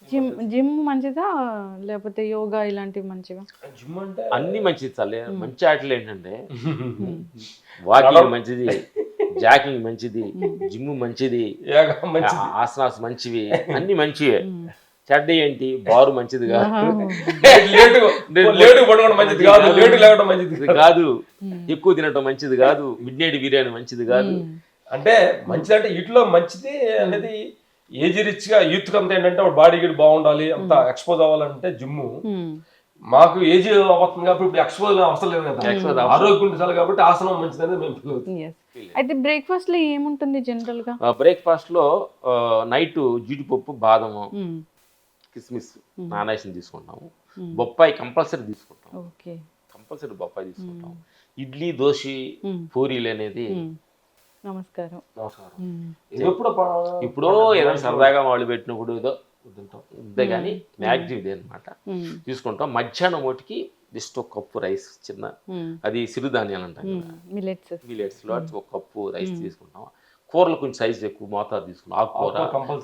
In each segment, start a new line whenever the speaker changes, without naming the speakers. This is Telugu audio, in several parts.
జిమ్ జిమ్ మంచిదా లేకపోతే యోగా ఇలాంటివి మంచివా?
జిమ్ అంటే
అన్ని మంచిది చాలే. మంచి ఆటలు ఏంటంటే వాకింగ్ మంచిది, జాకింగ్ మంచిది, జిమ్ మంచిది,
యోగా మంచిది.
ఆసనాస్ మంచివి, అన్ని మంచివే. చెడ్డ ఏంటి? బారు మంచిది కాదు,
లేటు పడుకోవడం మంచిది కాదు, లేటు లేవడం మంచిది
కాదు, ఎక్కువ తినటం మంచిది కాదు, మిడ్ నైట్ బిర్యానీ మంచిది కాదు.
అంటే మంచిది అంటే వీటిలో మంచిది అనేది ఏజ్ రిచ్ గా యూత్ అంతా ఏంటంటే బాడీ గిడ్ బాగుండాలి, అంత ఎక్స్పోజ్ అవ్వాలంటే జిమ్. మాకు ఏజ్ అవుతుంది కాబట్టి ఇప్పుడు ఎక్స్పోజ్ అవసరం లేదు కదా, ఆరోగ్యం ఉండాలి కాబట్టి ఆసనం మంచిది అనేది మేము ఫీల్ అవుతుంది.
అయితే బ్రేక్ఫాస్ట్ లో ఏముంటుంది జనరల్ గా?
బ్రేక్ఫాస్ట్ లో నైట్ జీడిపప్పు, బాదము, కిస్మిస్ నానేసి తీసుకుంటాము. బొప్పాయి కంపల్సరీ తీసుకుంటాం, కంపల్సరీ బొప్పాయి తీసుకుంటాం. ఇడ్లీ, దోశ, పూరీలు అనేది
నమస్కారం.
ఇప్పుడు ఏదైనా సరదాగా వాళ్ళు పెట్టినప్పుడు ఏదో అంతే కానీ మ్యాక్సిమం ఇదే అనమాట తీసుకుంటాం. మధ్యాహ్నం ఒకటికి జస్ట్ ఒక కప్పు రైస్, చిన్న అది సిరుధాన్యాలు అంటాం కదా, మిలెట్స్ లో ఒక కప్పు రైస్ తీసుకుంటాం. కూరలు కొంచెం సైజు ఎక్కువ మోతాదు తీసుకుంటాం. ఆకుకూర,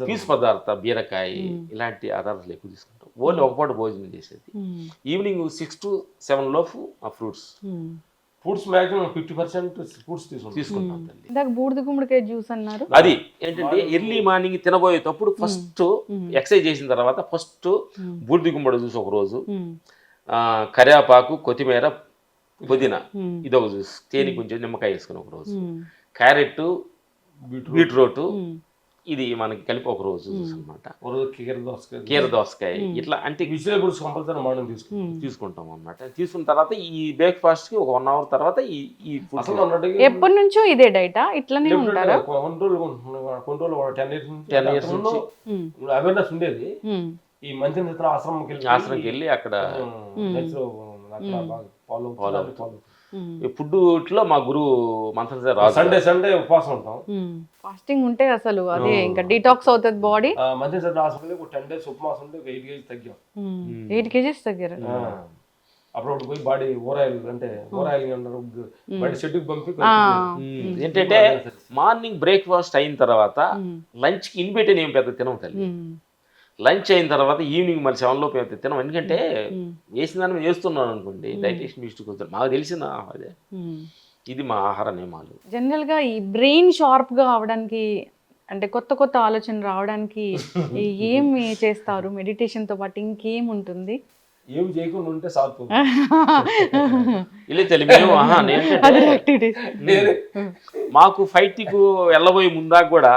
పీసు పదార్థ, బీరకాయ ఇలాంటి ఆధారాలు ఎక్కువ తీసుకుంటాం. ఓన్లీ ఒక పూట భోజనం చేసేది. ఈవినింగ్ 6 to 7 లోపు ఆ ఫ్రూట్స్
మాక్సిమం 50% ఫ్రూట్స్ తీసుకుంటాం.
ఇందాక బూడిద గుమ్మడికాయ జ్యూస్ అన్నారు,
అది ఏంటంటే ఎర్లీ మార్నింగ్ తినబోయేటప్పుడు ఫస్ట్ ఎక్సర్సైజ్ చేసిన తర్వాత ఫస్ట్ బూడిద గుమ్మడి జ్యూస్ ఒక రోజు, కరివేపాకు, కొత్తిమీర, పుదీనా ఇదొక జ్యూస్, తేనె కొంచెం నిమ్మకాయ వేసుకుని ఒక రోజు, క్యారెట్, బీట్రూట్ ఇది మనకి కలిపి ఒక రోజు జ్యూస్ అనమాట. కీర దోసకాయ ఇట్లా అంటే తీసుకుంటాం అన్నమాట. తీసుకున్న తర్వాత ఈ బ్రేక్ఫాస్ట్ కి ఒక 1 hour తర్వాత ఈ
ఎప్పటి నుంచో ఇదే డైటా ఇట్లానే ఉంటారా?
కొన్ని రోజులు 10 years అవేర్నెస్ ఉండేది. ఈ మంచి ఆశ్రమంకి వెళ్ళి
అక్కడ
ఫాలో
ఫుడ్ ఇట్లో మా గురువు మంత్రం రాదు.
సండే ఉపవాసం ఉంటాం.
ఫాస్టింగ్ ఉంటే అసలు అదే ఇంకా డిటాక్స్ అవుతుంది బాడీ.
మంచి 10 days ఉపవాసం ఉంటే 8 kgs తగ్గాం.
8 kgs తగ్గారు.
అప్పుడు పోయి బాడీ ఓరాయిల్ అంటే ఓరాయిల్ అంటారు, బాడీ షెడ్యూల్ పంపి
ఏంటంటే మార్నింగ్ బ్రేక్ఫాస్ట్ అయిన తర్వాత లంచ్ కి ఇన్బెట్ ఏం పెద్ద తినం తల్లి. లంచ్ అయిన తర్వాత ఈవినింగ్ మరి 7 లోపు అయితే తినం. ఎందుకంటే వేసిన దాన్ని మేము చేస్తున్నాను అనుకోండి, డైటేషన్ మిస్టేక్ వస్తుంది. మాకు తెలిసిన అదే ఇది మా ఆహార నియమాలు.
జనరల్ గా ఈ బ్రెయిన్ షార్ప్ గా అవడానికి అంటే కొత్త కొత్త ఆలోచన రావడానికి ఏమి చేస్తారు? మెడిటేషన్ తో పాటు ఇంకేం ఉంటుంది?
ఏం చేయకుండా ఉంటే సాగు
ఇలా తెలియదు. మాకు ఫైట్కు వెళ్ళబోయే ముందాక కూడా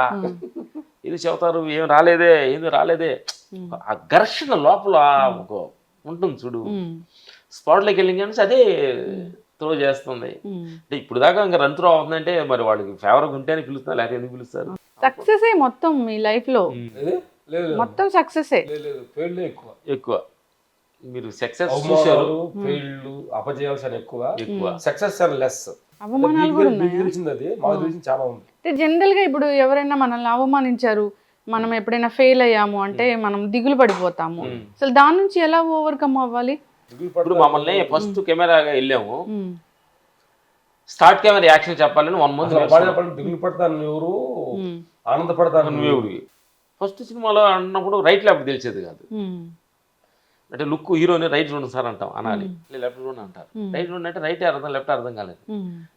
ఇది చెబుతారు, ఏం రాలేదే, ఏది రాలేదే. ఆ ఘర్షణ లోపల ఒక ఉంటుంది చూడు, స్పాట్లోకి వెళ్ళింది కానీ అదే త్రో చేస్తుంది. అంటే ఇప్పుడు దాకా ఇంకా రన్ త్రో అవుతుందంటే మరి వాళ్ళకి ఫేవర్గా ఉంటేనే పిలుస్తున్నారు, లేకపోతే ఎందుకు పిలుస్తారు?
సక్సెస్ మొత్తం మీ లైఫ్ లో మొత్తం సక్సెస్
ఎక్కువ.
మీరు సక్సెస్ చూసారు,
అపజయాలు ఎక్కువ, సక్సెస్ లెస్.
అవమానాలు కూడా ఉన్నాయి. జనరల్ గా ఇప్పుడు ఎవరైనా మనల్ని అవమానించారు, మనం ఎప్పుడైనా ఫెయిల్ అయ్యాము అంటే మనం దిగులు పడిపోతాము. అసలు దాని నుంచి ఎలా ఓవర్కమ్ అవ్వాలి?
ఇప్పుడు మమ్మల్ని ఫస్ట్ కెమెరాగా వెళ్ళాము, స్టార్ట్ కెమెరా యాక్షన్ చెప్పాలని 1 month
దిగులు పడతాను ఎవరు, ఆనందపడతాను ఎవరు.
ఫస్ట్ సినిమాలో అన్నప్పుడు రైట్ లెఫ్ట్ తెలిసేది కాదు. అంటే లుక్ హీరోని రైట్ చూడండి సార్ అంటాం, అనాలి లెఫ్ట్ చూడండి అంటారు. రైట్ చూడండి అంటే రైట్ అర్థం, లెఫ్ట్ అర్థం కాలేదు.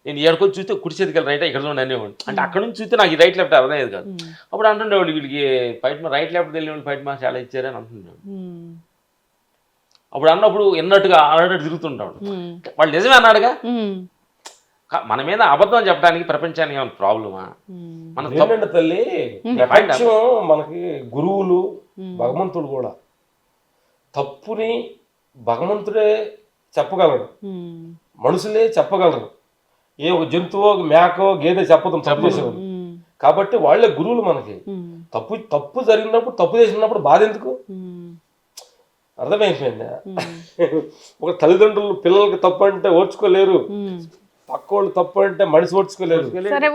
నేను ఎక్కడికి చూస్తే కుడి చేతికి రైట్, ఇక్కడ చూడండి అనేవాడు. అంటే అక్కడ నుంచి చూస్తే నాకు ఈ రైట్ లెఫ్ట్ అర్థం అయ్యేది కాదు. అప్పుడు అంటుండేవాడు వీడికి ఫైట్ మా రైట్ లెఫ్ట్ తెలియని ఫైట్ మా చాలా ఇచ్చారని అంటుండేవాడు. అప్పుడు అన్నప్పుడు ఎన్నట్టుగా అన్నట్టు తిరుగుతుంటాడు. వాళ్ళు నిజమే అన్నాడుగా. మన మీద అబద్ధం చెప్పడానికి ప్రపంచానికి ఏమైనా ప్రాబ్లమా?
మన తల్లి మనకి గురువులు, భగవంతుడు కూడా తప్పుని భగవంతుడే చెప్పగలడు, మనుషులే చెప్పగలరు. ఏ ఒక జంతువో, మేకో, గేదె చెప్పదు తప్పు చేసేవాడు. కాబట్టి వాళ్ళే గురువులు మనకి. తప్పు జరిగినప్పుడు, తప్పు చేసినప్పుడు బాధ ఎందుకు? అర్థమైపోయిందా? ఒక తల్లిదండ్రులు పిల్లలకి తప్పు అంటే ఓర్చుకోలేరు, పక్క వాళ్ళు తప్పు అంటే మనిషి ఓర్చుకోలేరు.
సరే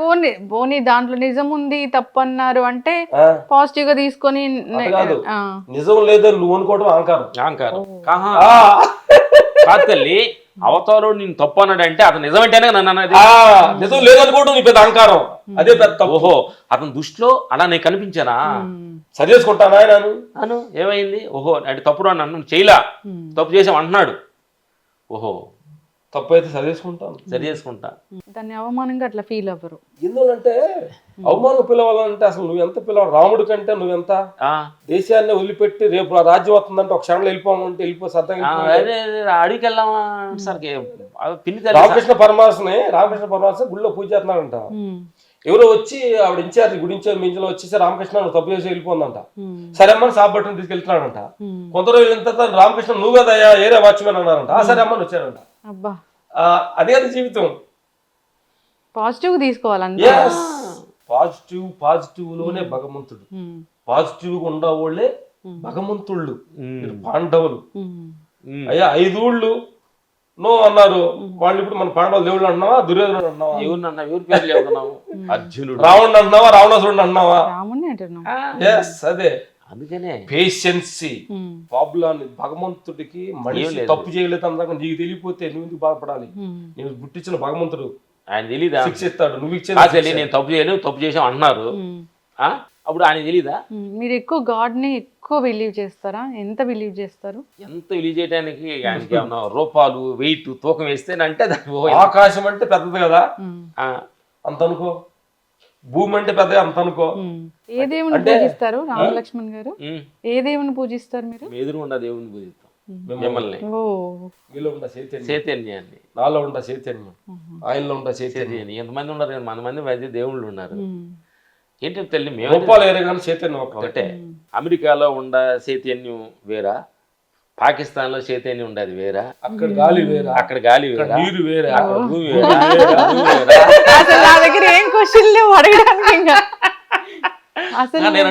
ఓని దాంట్లో నిజం ఉంది, తప్పు అన్నారు అంటే పాజిటివ్ గా తీసుకొని,
నిజం లేదని నువ్వు అనుకోవడం అహంకారం.
కాదు తల్లి, అవతారుడు నేను తప్పు అన్నాడు అంటే అతను నిజమంటేనే నన్ను అన్నది.
నిజం లేదనుకోవడం నీ పెద్ద అహంకారం, అదే పెద్ద తప్పు.
ఓహో అతని దృష్టిలో అలా నేను కనిపించానా?
సరిచేసుకుంటానా
అను ఏమైంది? ఓహో అంటే తప్పుడు అని నన్ను చేయలా, తప్పు చేసాం అంటున్నాడు. ఓహో
తప్పు అయితే సరిచేసుకుంటాను,
సరి చేసుకుంటా.
దాన్ని అవమానంగా అట్లా ఫీల్ అవ్వరు.
ఎందుకంటే అవమానం పిలవాలంటే అసలు నువ్వు ఎంత పిలవాలి? రాముడి కంటే నువ్వెంత? దేశాన్ని వదిలిపెట్టి రేపు ఆ రాజ్యం వస్తుందంటే ఒక క్షణంలో వెళ్ళిపోమంటే వెళ్ళిపో సర్దంగా.
అడిగికి వెళ్దామా సరికి
రామకృష్ణ పరమాత్మ గుళ్ళో పూజ చేస్తున్నాడంట. ఎవరో వచ్చి ఆవిడ ఇన్ఛార్జ్ గుడి ఇన్ఛార్జ్ మించిన వచ్చేసి రామకృష్ణ నువ్వు తప్పు చేసి వెళ్ళిపోందంట. సరే అమ్మని సాబ్ బట్టను తీసుకెళ్తున్నాడంట. కొంత రోజులు వెళ్ళిన తర్వాత రామకృష్ణ నువ్వు కదయ్యా ఏరే వాచ్మెన్ అన్నారంట. సరే అమ్మని వచ్చాడంట. అదే అది జీవితం.
పాజిటివ్ తీసుకోవాలి.
పాజిటివ్ లోనే భగవంతుడు. పాజిటివ్ గా ఉండేవాళ్ళే భగవంతుళ్ళు, పాండవులు. అయ్యా 5 ఊళ్ళు నో అన్నారు వాళ్ళు. ఇప్పుడు మన పాండవులు దేవుళ్ళు అంటున్నావా, దుర్యోధనుడు అంటున్నావా,
అర్జునుడు,
రావణుడు అంటున్నావా, రావణాసురుడు అంటున్నావా? అదే
అందుకనే
పేషెన్సీ ప్రాబ్లం. భగవంతుడికి మనిషి తప్పు చేయలేదు అందాక నీకు తెలియపోతే నువ్వు ఎందుకు బాధపడాలి? నేను పుట్టించిన భగవంతుడు
ఆయన తెలీదా
శిక్ష ఇస్తాడు. నువ్వు ఇచ్చే
నేను తప్పు చేయను, తప్పు చేసాం అంటున్నారు. అప్పుడు ఆయన తెలీదా?
మీరు ఎక్కువ గాడ్ ని ఎక్కువ బిలీవ్ చేస్తారా? ఎంత బిలీవ్ చేస్తారు?
ఎంత బిలీవ్ చేయడానికి ఆయనకి ఏమన్నా రూపాలు వెయిట్ తూకం వేస్తే అంటే
ఆకాశం అంటే పెద్దది కదా అంత అనుకో, భూమి అంటే పెద్దగా అంత అనుకో.
ఏ దేవుని పూజిస్తారు రామలక్ష్మణ్ గారు? ఏ దేవుని పూజిస్తారు మీరు?
ఎదురుగుండా దేవుని పూజిస్తాం మిమ్మల్ని.
మీలో ఉన్న
చైతన్యాన్ని,
నాలో ఉన్న చైతన్యం, ఆయనలో ఉన్న చైతన్యం.
ఎంతమంది ఉన్నారు కదా, 100 మంది మధ్య దేవుళ్ళు ఉన్నారు. ఏంటంటే తల్లి మేము
రూపాలు వేరే కానీ చైతన్యం ఒకటే.
అమెరికాలో ఉండ చైతన్యం వేరా, పాకిస్తాన్ లో చైతన్యం ఉండదు వేరా,
అక్కడ గాలి వేరా,
అక్కడ గాలి వేరా,
నీరు వేరా,
అక్కడ భూమి వేరా.
నా దగ్గర ఏం క్వశ్చన్ లేవు అడగడానికి.
నేను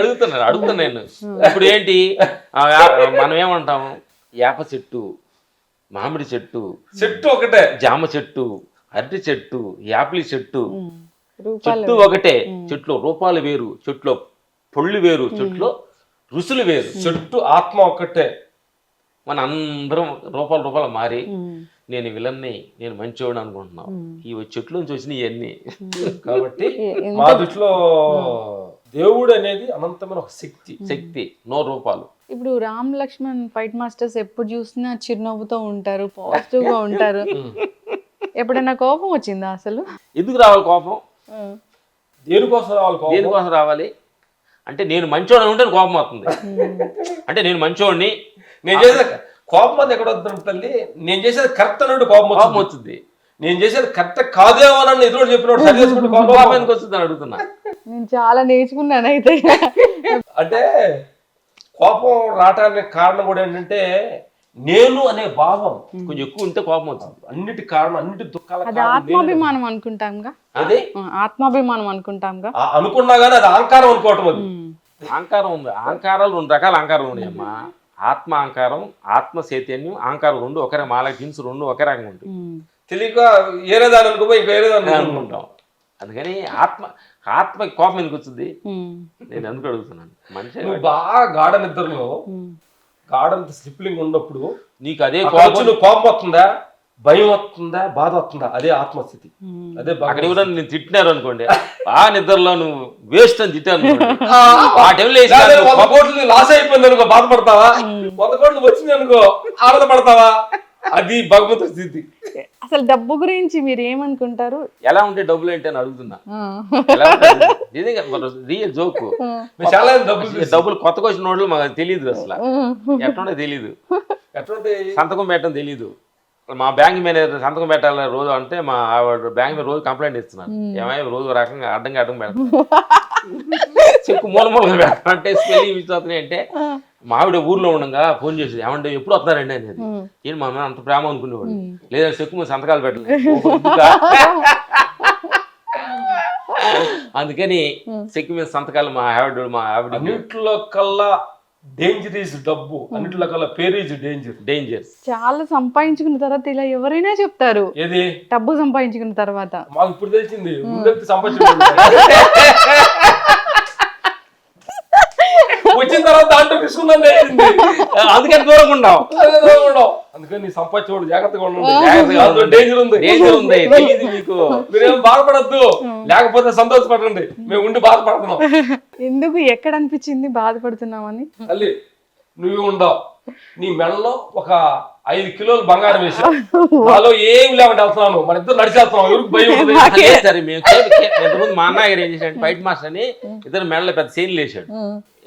అడుగుతున్నాను. ఇప్పుడు ఏంటి మనం ఏమంటాము? వేప చెట్టు, మామిడి చెట్టు,
చెట్టు ఒకటే,
జామ చెట్టు, అరటి చెట్టు, యాపిల్ చెట్టు, చెట్టు ఒకటే. చెట్లు రూపాలు వేరు, చెట్లు పొళ్ళు వేరు, చెట్లు రుసులు వేరు.
చెట్టు ఆత్మ ఒక్కటే.
మన అందరం రూపాలు మారి నేను విలన్ని, నేను మంచివాడు అనుకుంటున్నాం. ఈ చెట్లు నుంచి వచ్చిన ఇవన్నీ.
కాబట్టి మా దృష్టిలో దేవుడు అనేది అనంతమైన ఒక శక్తి, 100 రూపాలు.
ఇప్పుడు రామ్ లక్ష్మణ్ ఫైట్ మాస్టర్స్ ఎప్పుడు చూసినా చిరునవ్వుతో ఉంటారు, పాజిటివ్ గా ఉంటారు. ఎప్పుడైనా కోపం వచ్చిందా అసలు?
ఎందుకు రావాలి కోపం?
దేనికోసం రావాలి?
దేనికోసం రావాలి అంటే నేను మంచోడు ఉంటే కోపం వస్తుంది. అంటే నేను మంచోడిని,
నేను చేసే కోపం అది ఎక్కడ వద్దు తల్లి. నేను చేసేది కరెక్ట్ అన్నట్టు కోపం
వచ్చింది.
నేను చేసేది కరెక్ట్ కాదేమో అని ఎదురు చెప్పినప్పుడు సరి చేసుకుంటే
కోపం ఎందుకు వస్తుంది అని అడుగుతున్నా.
నేను చాలా నేర్చుకున్నాను అయితే.
అంటే కోపం రావటానికి కారణం కూడా ఏంటంటే నేను అనే భావం
కొంచెం ఎక్కువ ఉంటే కోపం వచ్చింది.
అన్నిటి కారణం, అన్నిటి దుఃఖాల
ఆత్మాభిమానం అనుకుంటాంగా.
అదే
ఆత్మాభిమానం అనుకుంటాంగా.
అనుకున్నా గానీ అది అహంకారం అనుకోవటం. అది
అహంకారం ఉంది. అహంకారాలు 2 రకాల అహంకారం ఉన్నాయమ్మా. ఆత్మ అహంకారం, ఆత్మ చైతన్యం, అహంకారం 2 ఒకే. మాల హింస 2 ఒకే రకంగా ఉంటాయి.
తెలియక ఏరేదాని అనుకోపోయి ఇంకా ఏరేదాన్ని
అనుకుంటాం. అందుకని ఆత్మకి కోపం ఎందుకు వచ్చింది నేను ఎందుకు అడుగుతున్నాను. మనిషి
బాగా గాఢ నిద్రలో గాఢ స్లిప్లింగ్ ఉన్నప్పుడు
నీకు అదే
కోపం వస్తుందా, భయం వస్తుందా, బాధ వస్తుందా, అదే ఆత్మస్థితి. అదే
అక్కడ ఎవరైనా నేను తిట్టినారు అనుకోండి, ఆ నిద్రలో నువ్వు వేస్ట్ అని తిట్టాను ఆ టైంలో
100 కోట్లు లాస్ అయిపోయింది అనుకో బాధపడతావా? 100 కోట్లు వచ్చింది అనుకో ఆనందపడతావా? అది భగవంతుడి స్థితి.
అసలు డబ్బు గురించి మీరు ఏమనుకుంటారు?
ఎలా ఉంటే డబ్బులు ఏంటి అని అడుగుతున్నా. Real joke.
చాలా
డబ్బులు కొత్తగా వచ్చిన వాళ్ళు మాకు తెలియదు, అసలు ఎట్లుంటే తెలీదు, సంతకం పెట్టడం తెలీదు. మా బ్యాంక్ మేనేజర్ సంతకం పెట్టాలి రోజు అంటే మా బ్యాంక్ మీద రోజు కంప్లైంట్ ఇస్తున్నారు. ఏమైనా రోజు రకంగా అడ్డంగా పెడతాం, చెక్కు మూలగా పెడతాం అంటే స్పెల్లింగ్ మిస్ అవుతున్నాయి అంటే. మా ఆవిడ ఊర్లో ఉండగా ఫోన్ చేసి ఏమంటే ఎప్పుడు వస్తున్నారండి అనేది. ఏంటి మా అమ్మ అంత ప్రేమ అనుకునేవాడు. లేదా చెక్కు మీద సంతకాలు పెట్టలేదు. అందుకని చెక్కు మీద సంతకాలు మా ఆవిడ
అన్నింటిలో కల్లా డేంజర్ ఈజ్ డబ్బు, అన్నింటిలో కల్లా పేరు ఈజ్ డేంజర్.
చాలా సంపాదించుకున్న తర్వాత ఇలా ఎవరైనా చెప్తారు.
ఏది
డబ్బు సంపాదించుకున్న తర్వాత
మాకు ఇప్పుడు తెలిసింది. సంపాదించుకుంటా వచ్చిన తర్వాత దాంట్లో తీసుకున్నాను.
అందుకని దూరంగా ఉన్నావు.
అందుకని నీ సంపాదించేవాడు జాగ్రత్తగా ఉండండి.
జాగ్రత్తగా
దాంట్లో డేంజర్ ఉంది.
డేంజర్ ఉంది, తెలియదు మీకు.
మీరేం బాధపడద్దు, లేకపోతే సంతోషపడండి, మేము ఉండి బాధపడుతున్నాం.
ఎందుకు ఎక్కడ అనిపించింది బాధపడుతున్నామని?
తల్లి నువ్వు ఉండవు, నీ మెడలో ఒక 5 కిలోలు బంగారం వేసావు, నాలో ఏం లేకుండా వెళ్తున్నాను, మన ఇద్దరు నడిచేస్తున్నాం, ఎవరికి భయం ఉంటుంది?
లేదు సరే మేము ఎంతమంది మా అన్నయ్య గారు ఏం చేశాడు, ఫైట్ మాస్టర్ అని ఇద్దరు మెడలో పెద్ద సైన్లు వేసాడు,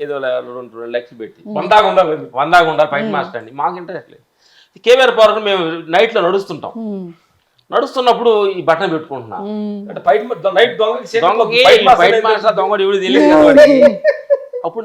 ఏదో 2 లక్షలు పెట్టి.
వందాగా ఉండాలి.
100 ఉండాలి ఫైట్ మాస్టర్ అండి. మాకు ఇంట్రెస్ట్ లేదు. కేవీఆర్ పార్క్ మేము నైట్ లో నడుస్తుంటాం. నడుస్తున్నప్పుడు ఈ బట్టలు పెట్టుకుంటున్నా.
అంటే నైట్ దొంగకి
దొంగకి ఫైట్ మాస్టర్ దొంగ ఎవడు తెలియదు కదా వాడికి. అప్పుడు